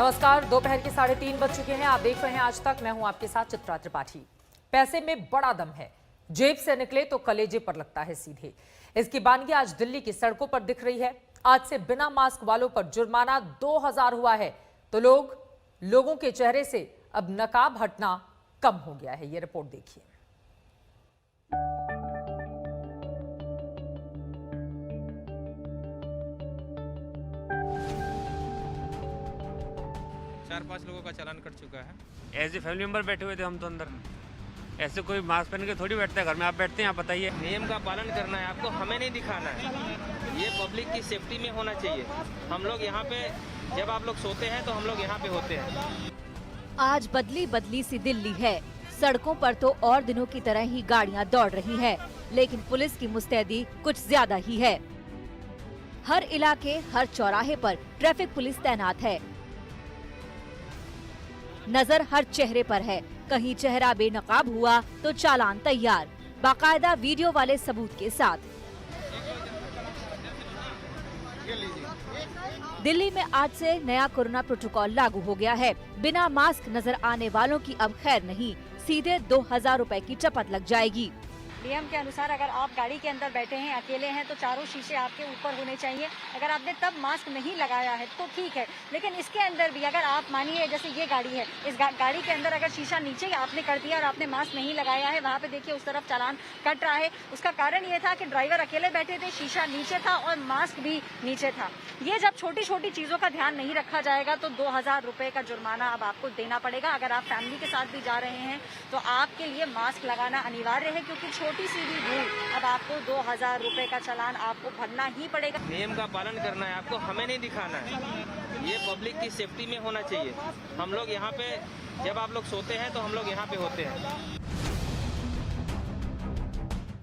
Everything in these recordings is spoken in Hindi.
नमस्कार, दोपहर के 3:30 बज चुके हैं। आप देख रहे हैं आज तक। मैं हूं आपके साथ चित्रा त्रिपाठी। पैसे में बड़ा दम है, जेब से निकले तो कलेजे पर लगता है सीधे। इसकी बानगी आज दिल्ली की सड़कों पर दिख रही है। आज से बिना मास्क वालों पर जुर्माना 2000 हुआ है, तो लोगों के चेहरे से अब नकाब हटना कम हो गया है। ये रिपोर्ट देखिए। चार पांच लोगों का चालान कट चुका है। एज ए फैमिली मेंबर बैठे हुए थे हम तो अंदर। ऐसे कोई मास्क पहन के थोड़ी बैठता है, घर में आप बैठते हैं, आप बताइए। नियम का पालन करना है आपको, हमें नहीं दिखाना है। ये पब्लिक की सेफ्टी में होना चाहिए। हम लोग यहाँ पे, जब आप लोग सोते हैं तो हम लोग यहाँ पे होते हैं। आज बदली बदली सी दिल्ली है। सड़कों पर तो और दिनों की तरह ही गाड़ियां दौड़ रही हैं, लेकिन पुलिस की मुस्तैदी कुछ ज्यादा ही है। हर इलाके, हर चौराहे पर ट्रैफिक पुलिस तैनात है। नजर हर चेहरे पर है। कहीं चेहरा बेनकाब हुआ तो चालान तैयार, बाकायदा वीडियो वाले सबूत के साथ। दिल्ली में आज से नया कोरोना प्रोटोकॉल लागू हो गया है। बिना मास्क नजर आने वालों की अब खैर नहीं, सीधे 2000 रुपए की चपत लग जाएगी। नियम के अनुसार अगर आप गाड़ी के अंदर बैठे हैं, अकेले हैं, तो चारों शीशे आपके ऊपर होने चाहिए। अगर आपने तब मास्क नहीं लगाया है तो ठीक है, लेकिन इसके अंदर भी अगर आप मानिए, जैसे ये गाड़ी है, इस गाड़ी के अंदर अगर शीशा नीचे आपने कर दिया और आपने मास्क नहीं लगाया है, वहाँ पे देखिए उस तरफ चालान कट रहा है। उसका कारण ये था कि ड्राइवर अकेले बैठे थे, शीशा नीचे था और मास्क भी नीचे था। ये जब छोटी छोटी चीजों का ध्यान नहीं रखा जाएगा तो 2000 रुपए का जुर्माना अब आपको देना पड़ेगा। अगर आप फैमिली के साथ भी जा रहे हैं तो आपके लिए मास्क लगाना अनिवार्य है, क्योंकि छोटी सी भी भूल अब आपको 2000 रुपए का चालान आपको भरना ही पड़ेगा। नियम का पालन करना है आपको, हमें नहीं दिखाना है। ये पब्लिक की सेफ्टी में होना चाहिए। हम लोग यहाँ पे, जब आप लोग सोते हैं तो हम लोग यहाँ पे होते हैं।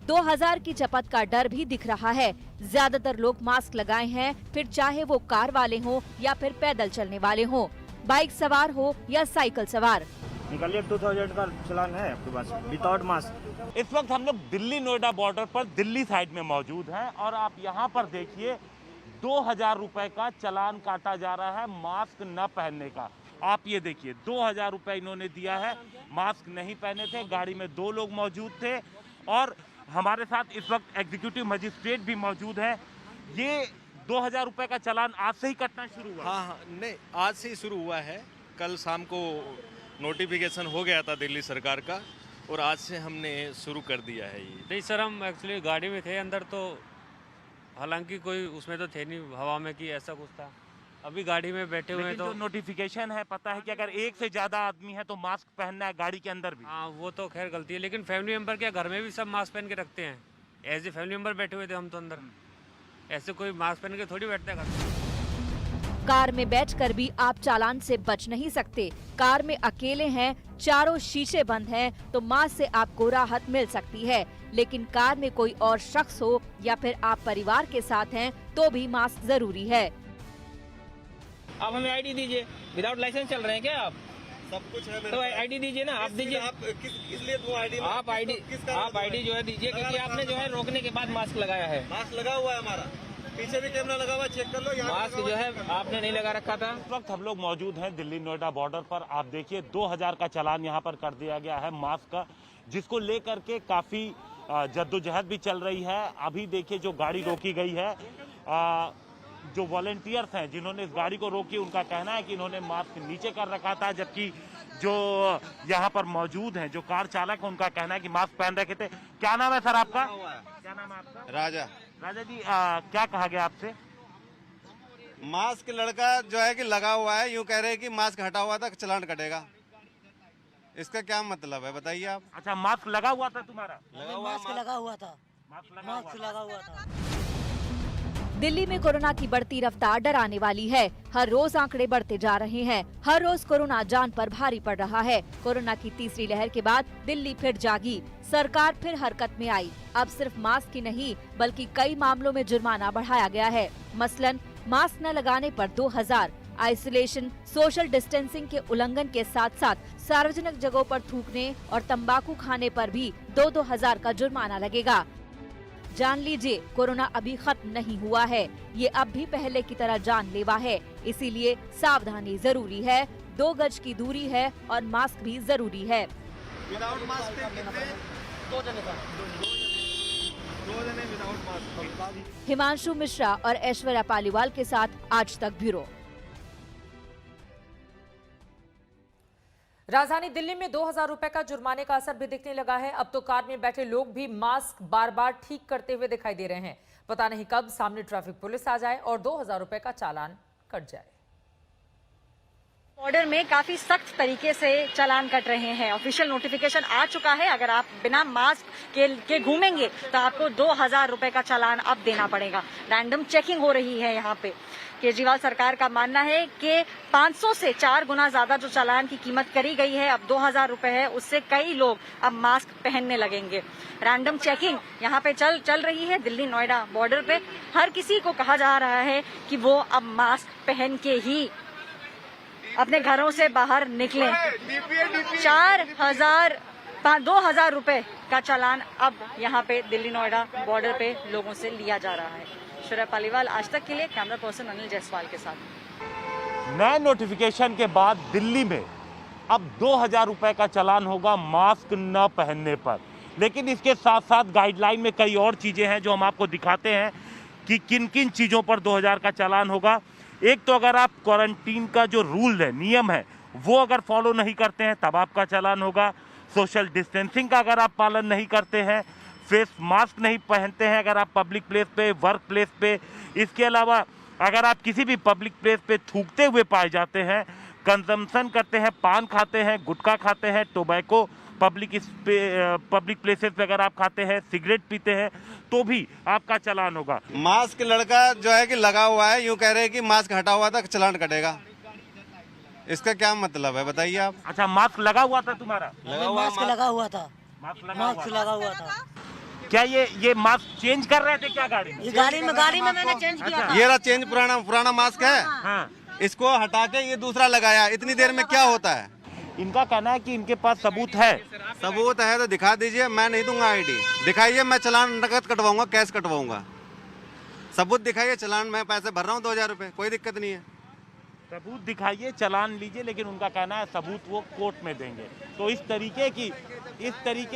2000 की चपत का डर भी दिख रहा है। ज्यादातर लोग मास्क लगाए हैं, फिर चाहे वो कार वाले हों या फिर पैदल चलने वाले हों, बाइक सवार हो या साइकिल सवार। निकलिए, 2000 का चालान है आपके पास विदाउट मास्क। इस वक्त हम लोग दिल्ली नोएडा बॉर्डर पर दिल्ली साइड में मौजूद हैं और आप यहाँ पर देखिए 2000 रुपए का चालान काटा जा रहा है मास्क न पहनने का। आप ये देखिए 2000 रुपए इन्होंने दिया है, मास्क नहीं पहने थे। गाड़ी में 2 लोग मौजूद थे और हमारे साथ इस वक्त एग्जीक्यूटिव मजिस्ट्रेट भी मौजूद है। ये 2000 रुपए का चालान आज से ही कटना शुरू हुआ? हाँ, नहीं, आज से ही शुरू हुआ है। कल शाम को नोटिफिकेशन हो गया था दिल्ली सरकार का और आज से हमने शुरू कर दिया है ये। नहीं सर, हम एक्चुअली गाड़ी में थे अंदर, तो हालांकि कोई उसमें तो थे नहीं हवा में कि ऐसा कुछ था। अभी गाड़ी में बैठे हुए तो जो नोटिफिकेशन है, पता है कि अगर एक से ज्यादा आदमी है तो मास्क पहनना है गाड़ी के अंदर भी। हाँ, वो तो खैर गलती है, लेकिन फैमिली मेंबर क्या घर में भी सब मास्क पहन के रखते हैं। एज ए फैमिली मेंबर बैठे हुए थे हम तो अंदर। ऐसे कोई मास्क पहन के थोड़ी बैठता है घर में। कार में बैठकर भी आप चालान से बच नहीं सकते। कार में अकेले हैं, चारों शीशे बंद हैं, तो मास्क से आपको राहत मिल सकती है। लेकिन कार में कोई और शख्स हो या फिर आप परिवार के साथ हैं तो भी मास्क जरूरी है। आप हमें आईडी दीजिए। विदाउट लाइसेंस चल रहे हैं क्या आप? सब कुछ है तो आईडी दीजिए ना, आप दीजिए। आप किस लिए वो आईडी? आप आईडी जो है दीजिए, क्योंकि आपने जो है रोकने के बाद मास्क लगाया है। मास्क लगा हुआ है हमारा, पीछे भी कैमरा लगा हुआ, चेक कर लो। मास्क जो है आपने नहीं लगा रखा था। इस वक्त हम लोग मौजूद हैं दिल्ली नोएडा बॉर्डर पर। आप देखिए 2000 का चालान यहाँ पर कर दिया गया है मास्क का, जिसको लेकर के काफी जद्दोजहद भी चल रही है। अभी देखिए जो गाड़ी रोकी गई है, जो वॉलंटियर्स हैं जिन्होंने इस गाड़ी को रोकी, उनका कहना है कि इन्होंने मास्क नीचे कर रखा था, जबकि जो यहाँ पर मौजूद हैं जो कार चालक है उनका कहना है कि मास्क पहन रखे थे। क्या नाम है सर आपका? क्या नाम है आपका? राजा। राजा जी, क्या कहा गया आपसे? मास्क लड़का जो है कि लगा हुआ है, यूँ कह रहे हैं कि मास्क हटा हुआ था, चालान कटेगा। इसका क्या मतलब है बताइए आप? अच्छा, मास्क लगा हुआ था तुम्हारा? मास्क लगा हुआ था। मास्क लगा हुआ था। दिल्ली में कोरोना की बढ़ती रफ्तार डराने वाली है। हर रोज आंकड़े बढ़ते जा रहे हैं। हर रोज कोरोना जान पर भारी पड़ रहा है। कोरोना की तीसरी लहर के बाद दिल्ली फिर जागी, सरकार फिर हरकत में आई। अब सिर्फ मास्क ही नहीं बल्कि कई मामलों में जुर्माना बढ़ाया गया है। मसलन मास्क न लगाने पर 2000, आइसोलेशन, सोशल डिस्टेंसिंग के उल्लंघन के साथ साथ सार्वजनिक जगहों पर थूकने और तंबाकू खाने पर भी 2-2 हजार का जुर्माना लगेगा। जान लीजिए, कोरोना अभी खत्म नहीं हुआ है। ये अब भी पहले की तरह जानलेवा है, इसीलिए सावधानी जरूरी है। 2 गज की दूरी है और मास्क भी जरूरी है। विदाउट मास्क दो जने विदाउट मास्क। हिमांशु मिश्रा और ऐश्वर्या पालीवाल के साथ आज तक ब्यूरो। राजधानी दिल्ली में 2000 रुपए का जुर्माने का असर भी दिखने लगा है। अब तो कार में बैठे लोग भी मास्क बार बार ठीक करते हुए दिखाई दे रहे हैं। पता नहीं कब सामने ट्रैफिक पुलिस आ जाए और 2000 रुपए का चालान कट जाए। बॉर्डर में काफी सख्त तरीके से चालान कट रहे हैं। ऑफिशियल नोटिफिकेशन आ चुका है, अगर आप बिना मास्क के घूमेंगे तो आपको 2000 रुपए का चालान अब देना पड़ेगा। रैंडम चेकिंग हो रही है यहाँ पे। केजरीवाल सरकार का मानना है कि 500 से 4 गुना ज्यादा जो चालान की कीमत करी गई है अब 2000 रुपए है, उससे कई लोग अब मास्क पहनने लगेंगे। रैंडम चेकिंग यहाँ पे चल रही है दिल्ली नोएडा बॉर्डर पे। हर किसी को कहा जा रहा है कि वो अब मास्क पहन के ही अपने घरों से बाहर निकलें। 2000 रुपए का चालान अब यहाँ पे दिल्ली नोएडा बॉर्डर पे लोगों से लिया जा रहा है। ऐश्वर्या पालीवाल, आज तक के लिए, कैमरा पर्सन अनिल जायसवाल के साथ। नए नोटिफिकेशन के बाद दिल्ली में अब 2000 रुपए का चालान होगा मास्क न पहनने पर। लेकिन इसके साथ साथ गाइडलाइन में कई और चीजें हैं जो हम आपको दिखाते हैं कि किन किन चीजों पर 2000 का चालान होगा। एक तो अगर आप क्वारंटीन का जो रूल है, नियम है, वो अगर फॉलो नहीं करते हैं तब आपका चालान होगा। सोशल डिस्टेंसिंग का अगर आप पालन नहीं करते हैं, फेस मास्क नहीं पहनते हैं अगर आप पब्लिक प्लेस पे, वर्क प्लेस पे, इसके अलावा अगर आप किसी भी पब्लिक प्लेस पे थूकते हुए पाए जाते हैं, कंजम्पशन करते हैं, पान खाते हैं, गुटखा खाते हैं, टोबैको पब्लिक प्लेसेस पे अगर आप खाते हैं, सिगरेट पीते हैं, तो भी आपका चालान होगा। मास्क लड़का जो है कि लगा हुआ है, यूं कह रहे हैं कि मास्क हटा हुआ था चालान कटेगा। इसका क्या मतलब है बताइए आप? अच्छा, मास्क लगा हुआ था तुम्हारा? मास्क लगा हुआ था। मास्क लगा हुआ था। क्या ये मास्क चेंज कर रहे थे क्या गाड़ी में? गाड़ी में मैंने चेंज किया था। ये रहा चेंज, पुराना मास्क है। हाँ। इसको हटा के ये दूसरा लगाया। इतनी देर में क्या होता है? इनका कहना है कि इनके पास सबूत है। सबूत है तो दिखा दीजिए। मैं नहीं दूंगा आईडी। दिखाइए, मैं चालान नकद कटवाऊंगा, कैश कटवाऊंगा। सबूत दिखाइए। चालान मैं पैसे भर रहा हूँ 2000 रुपए, कोई दिक्कत नहीं है। सबूत दिखाइए, चालान लीजिए, लेकिन उनका कहना है सबूत वो कोर्ट में देंगे। तो इस तरीके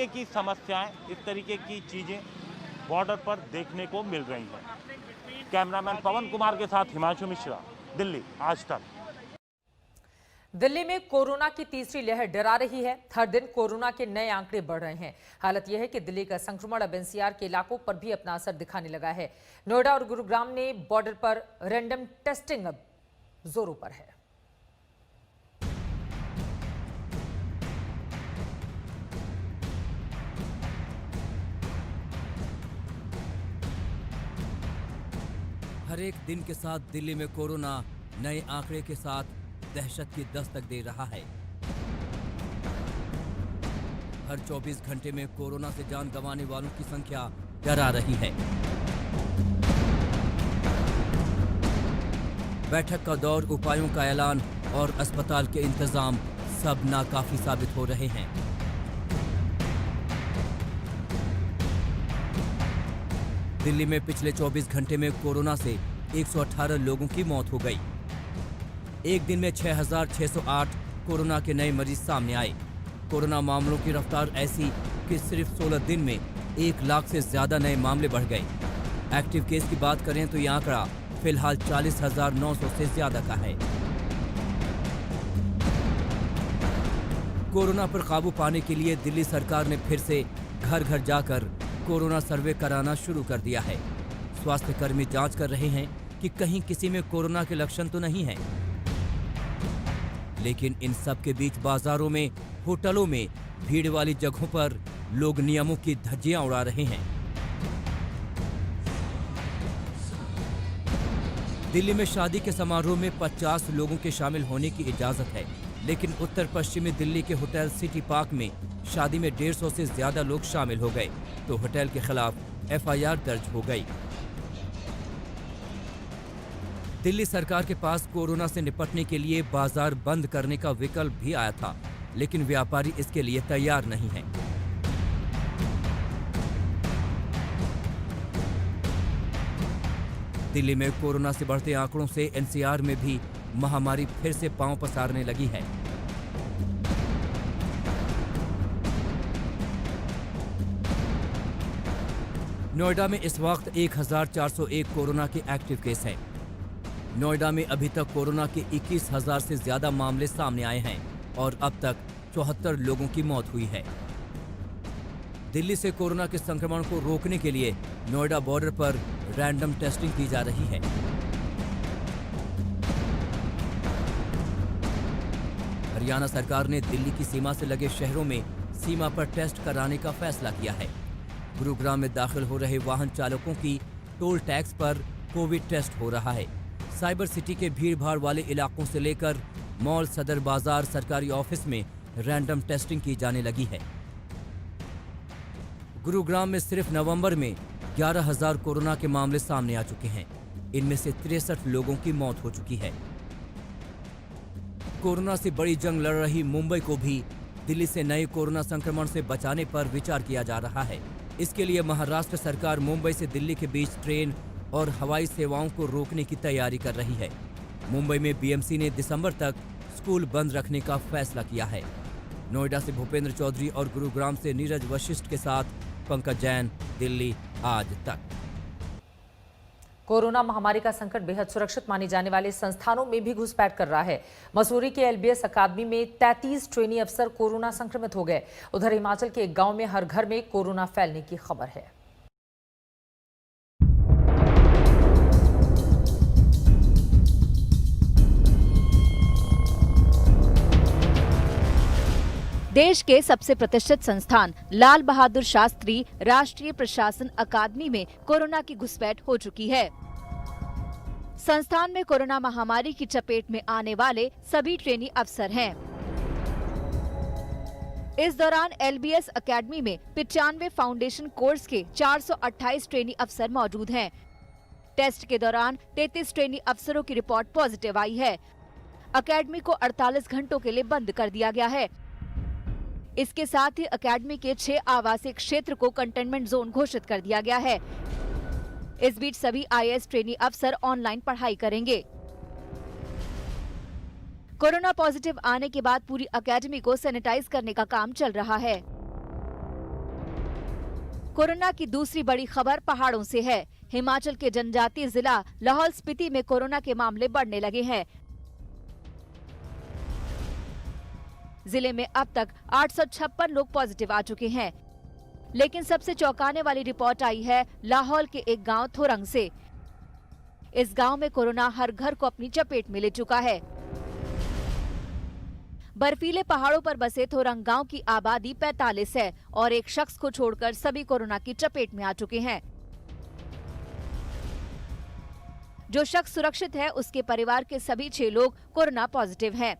की समस्याएं, इस तरीके की चीजें बॉर्डर पर देखने को मिल रही हैं। कैमरामैन पवन कुमार के साथ हिमांशु मिश्रा, दिल्ली आज तक। दिल्ली में कोरोना की तीसरी लहर डरा रही है। हर दिन कोरोना के नए आंकड़े बढ़ रहे हैं। हालत यह है कि दिल्ली का संक्रमण अब एनसीआर के इलाकों पर भी अपना असर दिखाने लगा है। नोएडा और गुरुग्राम ने बॉर्डर पर रैंडम टेस्टिंग अब जोरों पर है। हर एक दिन के साथ दिल्ली में कोरोना नए आंकड़े के साथ दहशत की दस्तक दे रहा है। हर 24 घंटे में कोरोना से जान गंवाने वालों की संख्या डरा रही है। बैठक का दौर, उपायों का ऐलान और अस्पताल के इंतजाम सब नाकाफी साबित हो रहे हैं। दिल्ली में पिछले 24 घंटे में कोरोना से 118 लोगों की मौत हो गई। एक दिन में 6,608 कोरोना के नए मरीज सामने आए। कोरोना मामलों की रफ्तार ऐसी कि सिर्फ 16 दिन में 1 लाख से ज्यादा नए मामले बढ़ गए। एक्टिव केस की बात करें तो यह आंकड़ा फिलहाल 40,900 से ज्यादा का है। कोरोना पर काबू पाने के लिए दिल्ली सरकार ने फिर से घर घर जाकर कोरोना सर्वे कराना शुरू कर दिया है। स्वास्थ्य कर्मी जांच कर रहे हैं कि कहीं किसी में कोरोना के लक्षण तो नहीं है। लेकिन इन सब के बीच बाजारों में, होटलों में, भीड़ वाली जगहों पर लोग नियमों की धज्जियां उड़ा रहे हैं। दिल्ली में शादी के समारोह में 50 लोगों के शामिल होने की इजाजत है, लेकिन उत्तर पश्चिमी दिल्ली के होटल सिटी पार्क में शादी में 150 से ज्यादा लोग शामिल हो गए तो होटल के खिलाफ एफआईआर दर्ज हो गई। दिल्ली सरकार के पास कोरोना से निपटने के लिए बाजार बंद करने का विकल्प भी आया था, लेकिन व्यापारी इसके लिए तैयार नहीं हैं। दिल्ली में कोरोना से बढ़ते आंकड़ों से एनसीआर में भी महामारी फिर से पांव पसारने लगी है। नोएडा में इस वक्त 1401 कोरोना के एक्टिव केस हैं। नोएडा में अभी तक कोरोना के 21,000 से ज्यादा मामले सामने आए हैं और अब तक 74 लोगों की मौत हुई है। दिल्ली से कोरोना के संक्रमण को रोकने के लिए नोएडा बॉर्डर पर रैंडम टेस्टिंग की जा रही है। हरियाणा सरकार ने दिल्ली की सीमा से लगे शहरों में सीमा पर टेस्ट कराने का फैसला किया है। गुरुग्राम में दाखिल हो रहे वाहन चालकों की टोल टैक्स पर कोविड टेस्ट हो रहा है। साइबर सिटी के भीड़-भाड़ वाले इलाकों से लेकर मॉल, सदर बाजार, सरकारी ऑफिस में रैंडम टेस्टिंग की जाने लगी है। गुरुग्राम में सिर्फ नवंबर में 11,000 कोरोना के मामले सामने आ चुके हैं। इनमें से 63 लोगों की मौत हो चुकी है। कोरोना से बड़ी जंग लड़ रही मुंबई को भी दिल्ली से नए कोरोना संक्रमण से बचाने पर विचार किया जा रहा है। इसके लिए महाराष्ट्र सरकार मुंबई से दिल्ली के बीच ट्रेन और हवाई सेवाओं को रोकने की तैयारी कर रही है। मुंबई में बीएमसी ने दिसंबर तक स्कूल बंद रखने का फैसला किया है। नोएडा से भूपेंद्र चौधरी और गुरुग्राम से नीरज वशिष्ठ के साथ पंकज जैन, दिल्ली आज तक। कोरोना महामारी का संकट बेहद सुरक्षित माने जाने वाले संस्थानों में भी घुसपैठ कर रहा है। मसूरी के एलबीएस अकादमी में 33 ट्रेनी अफसर कोरोना संक्रमित हो गए। उधर हिमाचल के एक गांव में हर घर में कोरोना फैलने की खबर है। देश के सबसे प्रतिष्ठित संस्थान लाल बहादुर शास्त्री राष्ट्रीय प्रशासन अकादमी में कोरोना की घुसपैठ हो चुकी है। संस्थान में कोरोना महामारी की चपेट में आने वाले सभी ट्रेनी अफसर हैं। इस दौरान एलबीएस अकेडमी में 95 फाउंडेशन कोर्स के 428 ट्रेनी अफसर मौजूद हैं। टेस्ट के दौरान 33 ट्रेनी अफसरों की रिपोर्ट पॉजिटिव आई है। अकेडमी को 48 घंटों के लिए बंद कर दिया गया है। इसके साथ ही अकेडमी के 6 आवासीय क्षेत्र को कंटेनमेंट जोन घोषित कर दिया गया है। इस बीच सभी आईएएस ट्रेनी अफसर ऑनलाइन पढ़ाई करेंगे। कोरोना पॉजिटिव आने के बाद पूरी अकेडमी को सैनिटाइज करने का काम चल रहा है। कोरोना की दूसरी बड़ी खबर पहाड़ों से है। हिमाचल के जनजातीय जिला लाहौल स्पीति में कोरोना के मामले बढ़ने लगे हैं। जिले में अब तक 856 लोग पॉजिटिव आ चुके हैं। लेकिन सबसे चौंकाने वाली रिपोर्ट आई है लाहौल के एक गांव थोरंग से। इस गांव में कोरोना हर घर को अपनी चपेट में ले चुका है। बर्फीले पहाड़ों पर बसे थोरंग गांव की आबादी 45 है और एक शख्स को छोड़कर सभी कोरोना की चपेट में आ चुके हैं। जो शख्स सुरक्षित है उसके परिवार के सभी 6 लोग कोरोना पॉजिटिव हैं।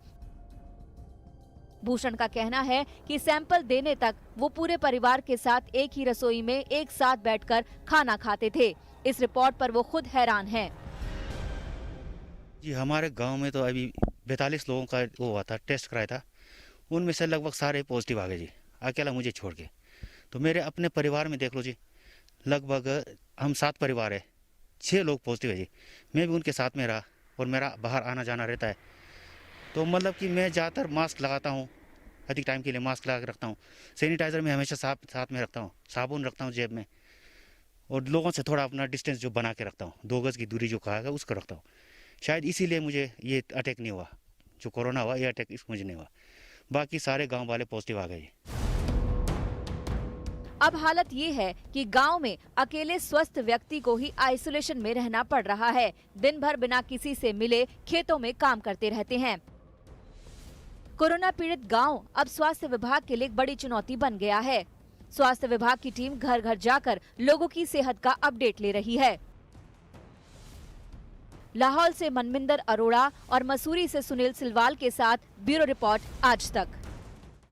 भूषण का कहना है कि सैंपल देने तक वो पूरे परिवार के साथ एक ही रसोई में एक साथ बैठकर खाना खाते थे। इस रिपोर्ट पर वो खुद हैरान हैं। जी हमारे गांव में तो अभी 42 लोगों का वो हुआ था, टेस्ट कराया था। उनमें से लगभग सारे पॉजिटिव आ गए जी, अकेला मुझे छोड़ के। तो मेरे अपने परिवार में देख लो जी, लगभग हम 7 परिवार है, 6 लोग पॉजिटिव है जी। मैं भी उनके साथ में रहा और मेरा बाहर आना जाना रहता है। तो मतलब कि मैं ज़्यादातर मास्क लगाता हूँ, अधिक टाइम के लिए मास्क लगा के रखता हूँ। सैनिटाइज़र में हमेशा साथ में रखता हूँ, साबुन रखता हूँ जेब में, और लोगों से थोड़ा अपना डिस्टेंस जो बना के रखता हूँ, 2 गज की दूरी जो कहा गया उसको रखता हूँ। शायद इसीलिए मुझे ये अटैक नहीं हुआ, जो कोरोना हुआ ये अटैक मुझे नहीं हुआ। बाकी सारे गाँव वाले पॉजिटिव आ गए। अब हालत ये है कि गांव में अकेले स्वस्थ व्यक्ति को ही आइसोलेशन में रहना पड़ रहा है। दिन भर बिना किसी से मिले खेतों में काम करते रहते हैं। कोरोना पीड़ित गांव अब स्वास्थ्य विभाग के लिए एक बड़ी चुनौती बन गया है। स्वास्थ्य विभाग की टीम घर घर जाकर लोगों की सेहत का अपडेट ले रही है। लाहौल से मनमिंदर अरोड़ा और मसूरी से सुनील सिलवाल के साथ ब्यूरो रिपोर्ट आज तक।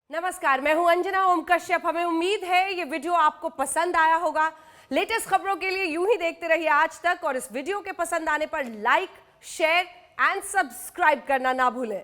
नमस्कार, मैं हूं अंजना ओम कश्यप। हमें उम्मीद है ये वीडियो आपको पसंद आया होगा। लेटेस्ट खबरों के लिए यूं ही देखते रहिए आज तक, और इस वीडियो के पसंद आने पर लाइक, शेयर एंड सब्सक्राइब करना ना भूलें।